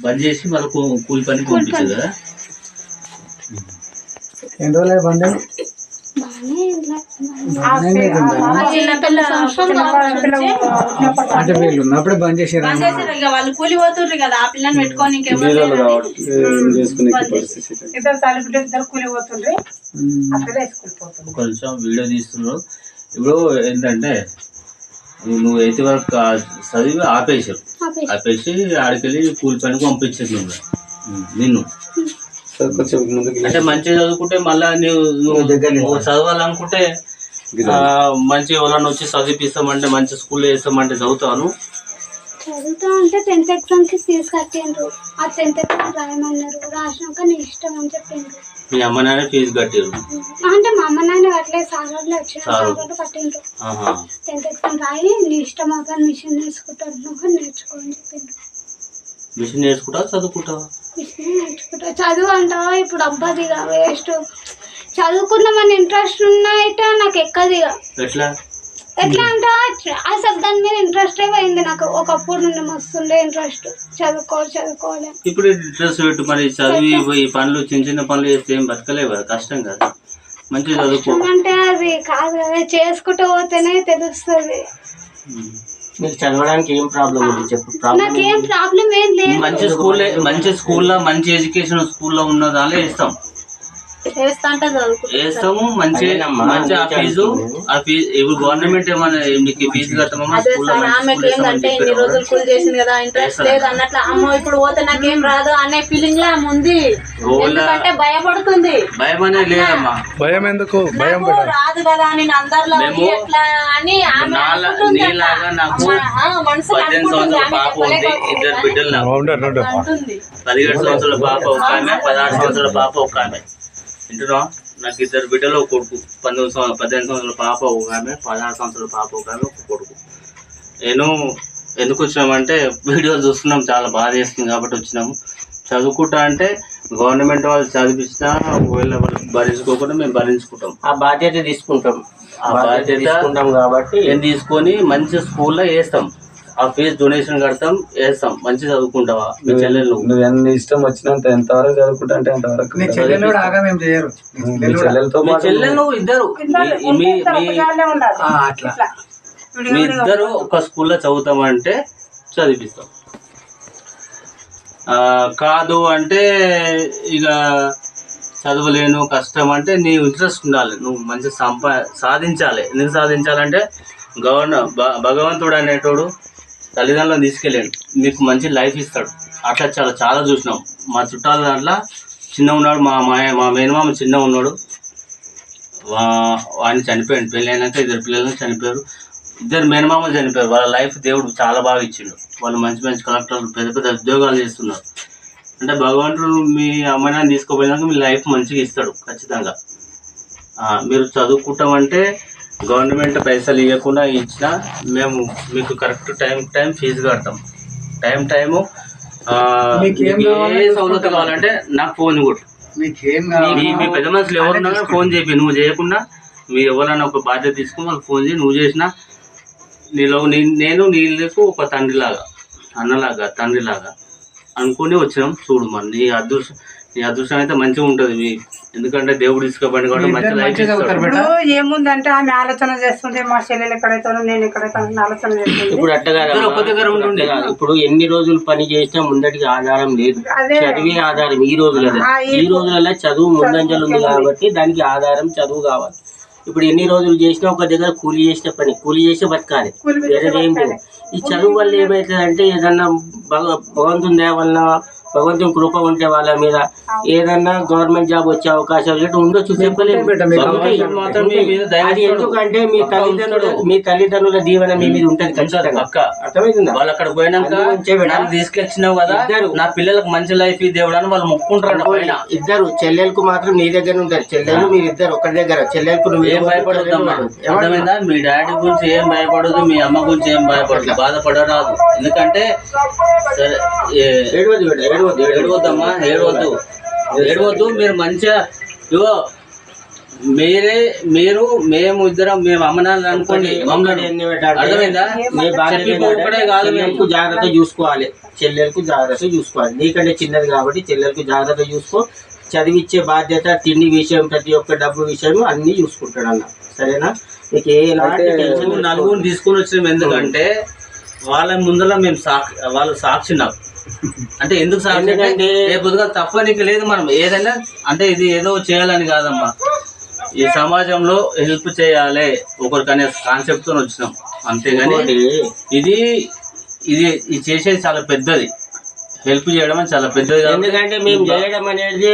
బంద్ చేసి మళ్ళీ కూలి పనికి పంపించదు కదా. ఎన్ని రోజులు బంద్? అంటే వీళ్ళు ఉన్నప్పుడు బంద్ చేసారు. వాళ్ళు కూలి పోతుండ్రు కదా ఆ పిల్లని పెట్టుకొని ఇద్దరు తల్లిబిడ్డ ఇద్దరు కూలి పోతుండ్రి. కొంచెం వీడియో తీస్తున్నారు. ఇప్పుడు ఏంటంటే నువ్వు 8th వరకు చదివి ఆపేసి ఆడికెళ్ళి కూలి పనికి పంపించేది నిన్ను. అంటే మంచిగా చదువుకుంటే మళ్ళా నువ్వు చదవాలనుకుంటే మంచి ఎవరన్నా వచ్చి చదివిపిస్తామంటే మంచి స్కూల్లో వేస్తామంటే చదువుతాను. చదువుతా అంటే 10th ఎగ్జామ్కి ఫీజు కట్టిండ్రు. ఆ 10th ఎగ్జామ్ రాయమన్నారు. రాసినాక నీ ఇష్టం అని చెప్పిండ్రు. మీ అమ్మ నాన్న ఫీజు కట్టిరు అంటే మా అమ్మ నాన్న కట్టలేదు. సాగర్లో వచ్చిన సాగర్లో కట్టిండ్రు. 10th ఎగ్జామ్ రాయి నీ ఇష్టం అవ్వాలి. మిషన్ నేర్చుకుంటారు నువ్వు నేర్చుకో అని చెప్పిండ్రు. మిషన్ నేర్చుకుంటావా చదువుకుంటావా? మిషన్ నేర్చుకుంటా. చదువు అంటావా ఇప్పుడు అబ్బాదిగా వేస్ట్. చదువుకుందామని ఇంట్రెస్ట్ ఉన్నైతే నాకు ఎక్కదిగా. ఎట్లా అంటావా అసలు దాని మీద ఇంట్రెస్ట్ పోయింది నాకు. ఒకప్పుడు నుండి మస్తుండే ఇంట్రెస్ట్. చదువుకోవాలి ఇప్పుడు ఇంట్రెస్ట్ పెట్టు. మరి చదివి ఈ పనులు చిన్న పనులు చేస్తే ఏం బతకలేవు కదా, కష్టం కదా. మంచిగా చదువుకో. అంటే అది కాదు కదా, చేసుకుంటూ పోతేనే తెలుస్తుంది. మీకు చదవడానికి ఏం ప్రాబ్లం ఉంది చెప్పు. నాకేం ప్రాబ్లం ఏం లేదు. మంచి స్కూల్లో మంచి ఎడ్యుకేషన్ స్కూల్లో ఉన్న దానిలో వేస్తాము. మంచి ఆ ఫీజు ఇప్పుడు గవర్నమెంట్ ఏమన్నా మీకు ఫీజు కట్టమమ్మా. ఏంటంటే ఇన్ని రోజులు కూలి చేసింది కదా, ఇంట్రెస్ట్ లేదు అన్నట్లు. అమ్మో ఇప్పుడు పోతే నాకేం రాదు అనే ఫీలింగ్ లా ఉంది. ఎందుకంటే భయపడుతుంది. భయం అనే లేదమ్మా. భయం ఎందుకు? భయం రాదు కదా నేను అందరిలో ఎట్లా అని నీలాగా నాకు 18 సంవత్సరాల పాప ఉంది. 2 బిడ్డలు నాకు. 17 సంవత్సరాల పాప ఒక ఆమె, 16 సంవత్సరాల పాప ఒక ఆమె. వింటున్నా? నాకు 2 బిడ్డలు ఒక కొడుకు. 18 సంవత్సరాల పాప ఒక ఆమె, 16 సంవత్సరాల పాప ఒక ఆమె, ఒక కొడుకు. నేను ఎందుకు వచ్చినామంటే వీడియోలు చూస్తున్నాం, చాలా బాధ చేస్తుంది కాబట్టి వచ్చినాము. చదువుకుంటా అంటే గవర్నమెంట్ వాళ్ళు చదివించినా ఒకవేళ వాళ్ళు భరించుకోకుండా మేము భరించుకుంటాం. ఆ బాధ్యత తీసుకుంటాం. ఆ బాధ్యత తీసుకుంటాం కాబట్టి ఏం తీసుకొని మంచి స్కూల్లో వేస్తాం. ఆ ఫీజు డొనేషన్ కడతాం, వేస్తాం. మంచి చదువుకుంటావా? మీ చెల్లెలు నువ్వు ఎంత ఇష్టం వచ్చినంత ఎంతవరకు చదువుకుంటా అంటే అంతవరకు. మీ చెల్లెలు ఇద్దరు మీ ఇద్దరు ఒక స్కూల్లో చదువుతామంటే చదివిస్తాం. కాదు అంటే ఇక చదవలేను కష్టం అంటే నీ ఇంట్రెస్ట్ ఉండాలి. నువ్వు మంచి సాధించాలి. ఎందుకు సాధించాలంటే భగవంతుడు అనేటోడు తల్లిదండ్రులను తీసుకెళ్ళాడు, మీకు మంచి లైఫ్ ఇస్తాడు. అట్లా చాలా చూసినాం. మా చుట్టాల దాంట్లో చిన్న ఉన్నాడు, మా మేనమామ చిన్న ఉన్నాడు. వాడిని చనిపోయాడు. పెళ్ళి అయినాక 2 పిల్లలను చనిపోయారు. 2 మేనమామలు చనిపోయారు. వాళ్ళ లైఫ్ దేవుడు చాలా బాగా ఇచ్చిండు. వాళ్ళు మంచి కలెక్టర్లు, పెద్ద ఉద్యోగాలు చేస్తున్నారు. అంటే భగవంతుడు మీ అమ్మాయిని తీసుకోపోయినాక మీ లైఫ్ మంచిగా ఇస్తాడు ఖచ్చితంగా. మీరు చదువుకుంటామంటే గవర్నమెంట్ పైసలు ఇవ్వకుండా ఇచ్చినా మేము మీకు కరెక్ట్ టైం ఫీజు కడతాం. టైము ఏ సౌలభ్యం కావాలంటే నాకు ఫోన్ కొట్టు. మీ పెద్ద మనుషులు ఎవరున్నా ఫోన్ చేయి. నువ్వు చేయకుండా మీ ఎవరైనా ఒక బాధ్యత తీసుకుని వాళ్ళకి ఫోన్ చేయి. నువ్వు చేసినా నేను నీళ్ళకు ఒక తండ్రిలాగా, అన్నలాగా, తండ్రిలాగా అనుకుని వచ్చినాం. చూడు మరి నీ అదృష్టం అయితే మంచిగా ఉంటుంది. ఎందుకంటే దేవుడు తీసుకోబడి కూడా మంచి లైఫ్ ఇస్తాడు. ఏముందంటే ఆమె ఆలోచన చేస్తుంటే మా చెల్లెలు ఎక్కడైతానో నేను ఎక్కడైతాను ఆలోచన చేస్తుంది. ఇప్పుడు అట్టగా ఇప్పుడు ఎన్ని రోజులు పని చేసినా ముందటికి ఆధారం లేదు. చదివే ఆధారం ఈ రోజులలో చదువు ముందంజలు ఉంది కాబట్టి దానికి ఆధారం చదువు కావాలి. ఇప్పుడు ఎన్ని రోజులు చేసినా ఒక దగ్గర కూలి చేసి బతకాలి. వేరేదేం లేదు. ఈ చదువు వల్ల ఏమవుతుందంటే ఏదన్నా భగవంతుని దయ వల్ల భగవంతుని కృప ఉంటే వాళ్ళ మీద ఏదన్నా గవర్నమెంట్ జాబ్ వచ్చే అవకాశాలు ఉండొచ్చు, చెప్పలేము. ఎందుకంటే మీ తల్లిదండ్రుల దీవెన మీ మీద ఉంటది ఖచ్చితంగా. అర్థమైందా? వాళ్ళు అక్కడ పోయినాక తీసుకొచ్చినావు కదా, నా పిల్లలకు మంచి లైఫ్ దేవుడు అని వాళ్ళు మొక్కుంటారు. ఇద్దరు చెల్లెలకు మాత్రం నీ దగ్గర ఉంటారు. చెల్లెలు మీరు ఇద్దరు ఒకరి దగ్గర. చెల్లెలకు నువ్వు ఏం భయపడొద్దమ్మా. అర్థమైందా? మీ డాడీ గురించి ఏం భయపడదు, మీ అమ్మ గురించి ఏం భయపడదు, బాధపడరాదు. ఎందుకంటే సరే ఏడవద్దమ్మా, ఏడవద్దు. మీరు మంచిగా ఇగో మేము ఇద్దరం మేము అమ్మ నాన్న అనుకోండి అర్థమైందా? ఒక్కడే కాదు, చెల్లెలకు జాగ్రత్త చూసుకోవాలి, చెల్లెలకు జాగ్రత్త చూసుకోవాలి. నీకంటే చిన్నది కాబట్టి చెల్లెలకు జాగ్రత్త చూసుకో. చదివిచ్చే బాధ్యత, తిండి విషయం, ప్రతి ఒక్క డబ్బు విషయం అన్ని చూసుకుంటాడు అన్న. సరేనా? నీకు నలుగురు తీసుకొని వచ్చినాం ఎందుకంటే వాళ్ళ ముందర మేము వాళ్ళు సాక్షి నాకు అంటే ఎందుకు సాక్షి అంటే రేపుగా తప్ప నీకు లేదు. మనం ఏదైనా అంటే ఇది ఏదో చేయాలని కాదమ్మా, ఈ సమాజంలో హెల్ప్ చేయాలి ఒకరికనే కాన్సెప్ట్ తో వచ్చినాం అంతేగాని ఇది ఇది ఇది చేసేది చాలా పెద్దది, హెల్ప్ చేయడం అని చాలా పెద్దది. ఎందుకంటే మేము చేయడం అనేది